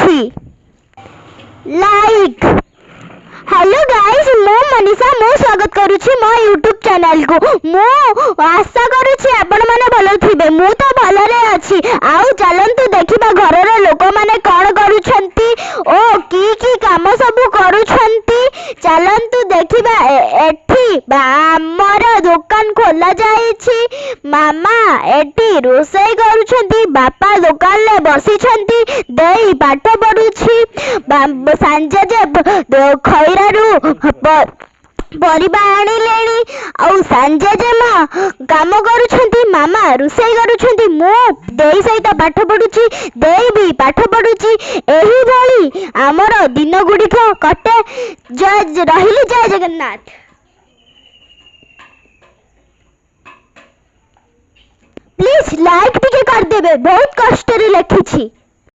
अछि like. Hello guys, मो मनीषा मो स्वागत करुछि मो यूट्यूब चैनल को। मो आशा करुछि आपण माने भलो थिबे। मु तो भलो रे अछि। आउ चलंतु देखिबा घरर लोक माने कोन करूछंती ओ की काम सब करूछंती। चलंतु देखिबा एठी हमर दुकान खोला जाईछि। मामा एठी रोसई करूछंती, बापा दुकान ले बसिछंती, देई पाठ पढुछि, सांजे जे खैरारू परिबा आनिलेनी। आउ सांजे जे काम करूछंती, मामा रोसई करूछंती, मु देई सहित पाठ पढुछि, देई भी पाठ पढुछि। एही भली हमर दिन गुडी को कटे। जय रहिली, जय जगन्नाथ। प्लीज लाइक टिके कर देबे, बहुत कष्ट रे लिखिछि।